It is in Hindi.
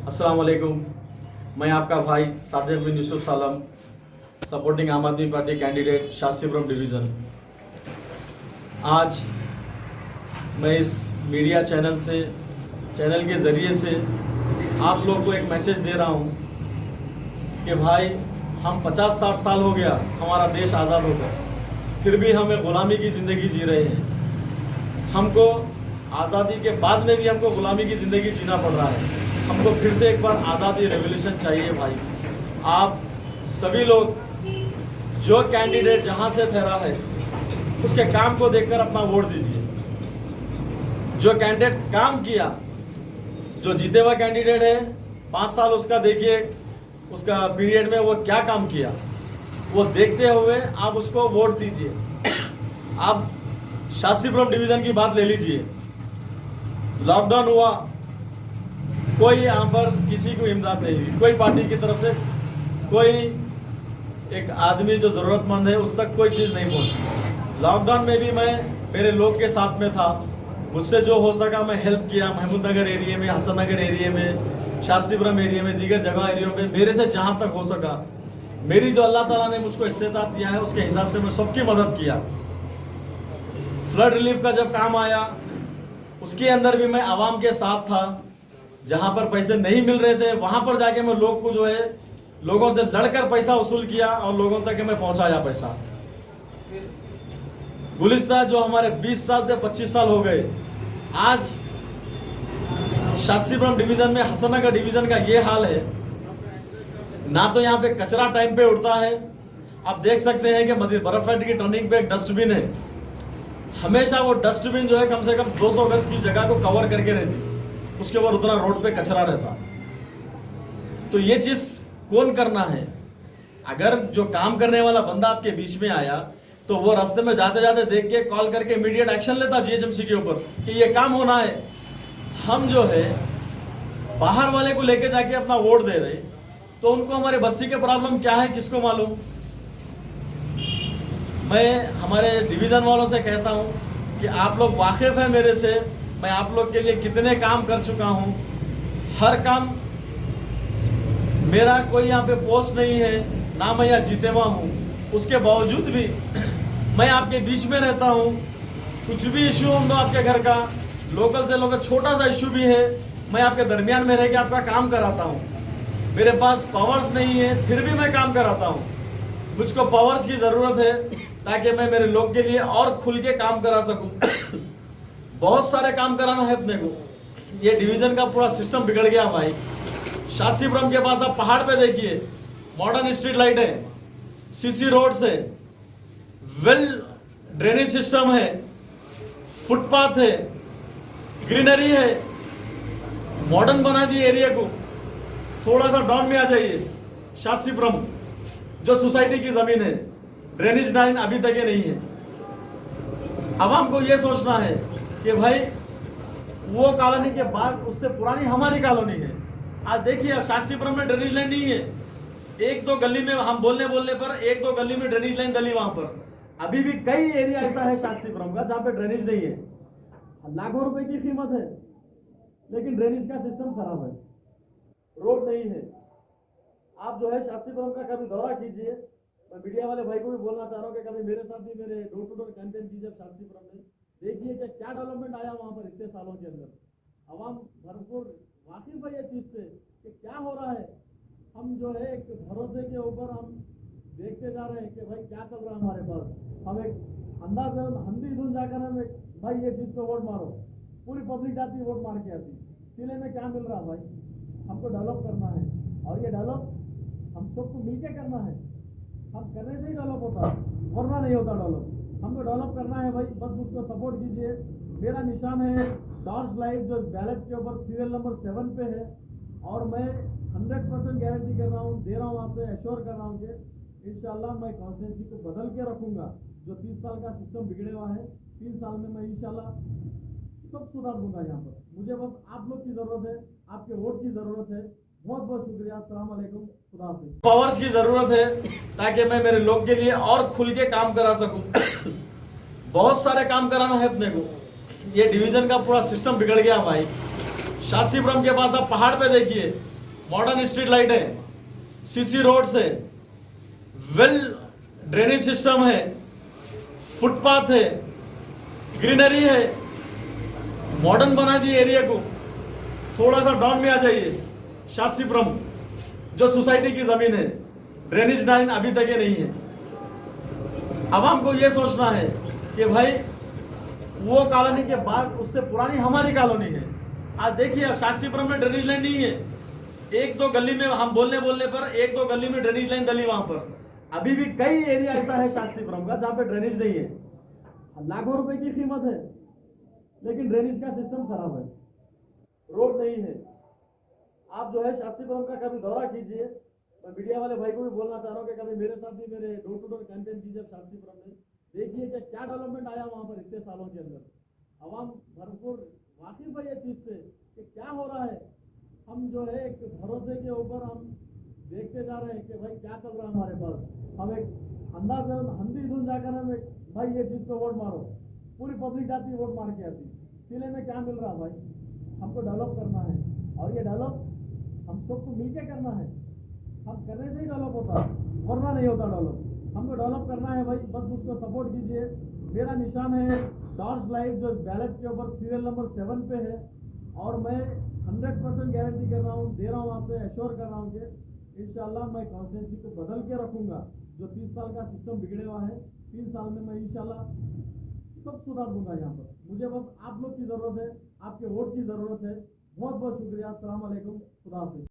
अस्सलाम वालेकुम। मैं आपका भाई सादिक बिन यूसुफ सालम, सपोर्टिंग आम आदमी पार्टी कैंडिडेट शास्त्रीपुरम डिवीज़न। आज मैं इस मीडिया चैनल के ज़रिए से आप लोग को एक मैसेज दे रहा हूँ कि भाई हम 50-60 साल हो गया हमारा देश आज़ाद होकर, फिर भी हमें ग़ुलामी की ज़िंदगी जी रहे हैं। हमको आज़ादी के बाद में भी हमको ग़ुलामी की ज़िंदगी जीना पड़ रहा है। हमको फिर से एक बार आज़ादी रेवोल्यूशन चाहिए भाई। आप सभी लोग जो कैंडिडेट जहाँ से ठहरा है उसके काम को देखकर अपना वोट दीजिए। जो कैंडिडेट काम किया, जो जीते हुआ कैंडिडेट है, 5 साल उसका देखिए, उसका पीरियड में वो क्या काम किया, वो देखते हुए आप उसको वोट दीजिए। आप शास्त्रीपुरम डिवीज़न की बात ले लीजिए। लॉकडाउन हुआ, कोई यहाँ पर किसी को इमदाद नहीं हुई, कोई पार्टी की तरफ से कोई एक आदमी जो ज़रूरतमंद है उस तक कोई चीज़ नहीं पहुँची। लॉकडाउन में भी मैं मेरे लोग के साथ में था, मुझसे जो हो सका मैं हेल्प किया। महमूद नगर एरिया में, हसन नगर एरिया में, शास्त्रीपुरम एरिया में, दीगर जगह एरियो में मेरे से जहाँ तक हो सका, मेरी जो अल्लाह ताला ने मुझको इस्तेताअत दिया है उसके हिसाब से मैं सबकी मदद किया। फ्लड रिलीफ का जब काम आया उसके अंदर भी मैं आवाम के साथ था। जहां पर पैसे नहीं मिल रहे थे वहां पर जाके मैं लोग को जो है लोगों से लड़कर पैसा वसूल किया और लोगों तक मैं पहुंचाया पैसा। गुलिस्ता जो हमारे 20 साल से 25 साल हो गए, आज शास्त्रीपुरम डिवीजन में, हसननगर डिवीजन का ये हाल है, ना तो यहाँ पे कचरा टाइम पे उड़ता है। आप देख सकते हैं कि बर्फ फैक्ट्री की टर्निंग पे एक डस्टबिन है, हमेशा वो डस्टबिन जो है कम से कम 200 गज की जगह को कवर करके रहती, उसके ऊपर उतना रोड पे कचरा रहता। तो ये चीज कौन करना है? अगर जो काम करने वाला बंदा आपके बीच में आया तो वो रास्ते में जाते जाते देख के कॉल करके इमीडिएट एक्शन लेता जीएचएमसी के ऊपर कि ये काम होना है। हम जो है बाहर वाले को लेके जाके अपना वोट दे रहे, तो उनको हमारे बस्ती के प्रॉब्लम क्या है किसको मालूम। मैं हमारे डिवीजन वालों से कहता हूं कि आप लोग वाकिफ है मेरे से, मैं आप लोग के लिए कितने काम कर चुका हूं। हर काम मेरा कोई यहाँ पे पोस्ट नहीं है, ना मैं यहाँ जीते हुआ हूँ, उसके बावजूद भी मैं आपके बीच में रहता हूँ। कुछ भी इश्यू हो तो आपके घर का, लोकल से लोकल छोटा सा इश्यू भी है, मैं आपके दरमियान में रह के आपका काम कराता हूँ। मेरे पास पावर्स नहीं है फिर भी मैं काम कराता हूँ। मुझको पावर्स की ज़रूरत है ताकि मैं मेरे लोग के लिए और खुल के काम करा सकूँ। बहुत सारे काम कराना है अपने को। ये डिवीजन का पूरा सिस्टम बिगड़ गया भाई। शास्त्रीपुरम के पास आप पहाड़ पे देखिए, मॉडर्न स्ट्रीट लाइट है, सीसी रोड्स है, वेल ड्रेनेज सिस्टम है, फुटपाथ है, ग्रीनरी है, मॉडर्न बना दिए एरिया को। थोड़ा सा डाउन में आ जाइए, शास्त्रीपुरम जो सोसाइटी की जमीन है, ड्रेनेज लाइन अभी तक नहीं है। आवाम को यह सोचना है कि भाई वो कॉलोनी के बाद उससे पुरानी हमारी कॉलोनी है। आज देखिए अब शास्त्रीपुरम में ड्रेनेज लाइन नहीं है। एक दो गली में हम बोलने पर एक दो गली में ड्रेनेज लाइन डली, वहां पर अभी भी कई एरिया ऐसा है शास्त्रीपुरम का जहां पे ड्रेनेज नहीं है। लाखों रुपए की कीमत है लेकिन ड्रेनेज का सिस्टम खराब है, रोड नहीं है। आप जो है शास्त्रीपुरम का कभी दौरा कीजिए। मैं मीडिया वाले भाई को भी बोलना चाह रहा हूँ कि कभी मेरे साथ भी मेरे डोर टू डोर कैंपेन कीजिए शास्त्रीपुरम में। देखिए कि क्या डेवलपमेंट आया वहां पर इतने सालों के अंदर। आवाम भरपूर वाकिफ है ये चीज से कि क्या हो रहा है। हम जो है एक भरोसे के ऊपर हम देखते जा रहे हैं कि भाई क्या चल रहा है हमारे पास। हम एक अंदाज अंधी धुन जाकर हम भाई ये चीज पे वोट मारो, पूरी पब्लिक जाती वोट मार के आती, सिले में क्या मिल रहा भाई। हमको डेवलप करना है और ये डेवलप हम सबको मिलकर करना है। हम करने से ही डेवलप होता है, वरना नहीं होता डेवलप। हमको डेवलप करना है भाई, बस उसको सपोर्ट कीजिए। मेरा निशान है टॉर्च लाइट जो बैलेट के ऊपर सीरियल नंबर 7 पे है और मैं 100% गारंटी कर रहा हूँ, दे रहा हूँ आपसे, एश्योर कर रहा हूँ कि इंशाल्लाह मैं कॉन्स्टिट्यूंसी को बदल के रखूंगा। जो 30 साल का सिस्टम बिगड़े हुआ है, 3 साल में मैं इंशाल्लाह सब सुधार दूंगा। यहाँ पर मुझे बस आप लोग की जरूरत है, आपके वोट की जरूरत है। बहुत बहुत शुक्रिया। अस्सलाम वालेकुम, खुदा हाफिज़। पावर्स की जरूरत है ताकि मैं मेरे लोग के लिए और खुल के काम करा सकूं। बहुत सारे काम कराना है अपने को। ये डिवीजन का पूरा सिस्टम बिगड़ गया भाई। शास्त्रीपुरम के पास आप पहाड़ पे देखिए, मॉडर्न स्ट्रीट लाइट है, सीसी रोड्स है, वेल ड्रेनेज सिस्टम है, फुटपाथ है, ग्रीनरी है, मॉडर्न बना दिए एरिया को। थोड़ा सा डाउन में आ जाइए, शास्त्रीपुरम जो सोसाइटी की जमीन है, ड्रेनेज लाइन अभी तक ये नहीं है। आवाम को ये सोचना है कि भाई वो कॉलोनी के बाद उससे पुरानी हमारी कॉलोनी है। आज देखिए अब शास्त्रीपुरम में ड्रेनेज लाइन नहीं है, एक दो गली में हम बोलने पर एक दो गली में ड्रेनेज लाइन डली, वहां पर अभी भी कई एरिया ऐसा है शास्त्रीपुरम का जहां पे ड्रेनेज नहीं है। लाखों रुपए की कीमत है, लेकिन ड्रेनेज का सिस्टम खराब है, रोड नहीं है। आप जो है शास्त्रीपुरम का कभी दौरा कीजिए। मैं मीडिया वाले भाई को भी बोलना चाह रहा हूँ कि कभी मेरे साथ भी मेरे डोर टू डोर कैंपेन कीजिए शास्त्रीपुरम में, देखिए कि क्या डेवलपमेंट आया वहां पर इतने सालों के अंदर। आवाम भरपूर वाकिफ है ये चीज से कि क्या हो रहा है। हम जो है एक भरोसे के ऊपर हम देखते जा रहे हैं कि भाई क्या चल रहा है हमारे पास। हम एक अंधी धुन जाकर हम एक भाई ये चीज पे वोट मारो, पूरी पब्लिक जाती वोट मार के आती, सिले में क्या मिल रहा भाई। हमको डेवलप करना है और ये डेवलप हम सबको मिलकर करना है। हम करने से ही डेवलप होता है, वरना नहीं होता डेवलप। हमको डेवलप करना है भाई, बस मुझको सपोर्ट कीजिए। मेरा निशान है टॉर्च लाइट जो बैलेट के ऊपर सीरियल नंबर 7 पे है, और मैं 100% गारंटी कर रहा हूँ, दे रहा हूँ आपसे, एश्योर कर रहा हूँ कि इंशाल्लाह मैं कॉन्स्टिट्यूंसी को बदल के रखूंगा। जो 30 साल का सिस्टम बिगड़े हुआ है, 3 साल में मैं इंशाल्लाह सब सुधार दूंगा यहाँ पर। मुझे बस आप लोग की जरूरत है, आपके वोट की जरूरत है। बहुत बहुत शुक्रिया। अस्सलाम वालेकुम, खुदा हाफिज।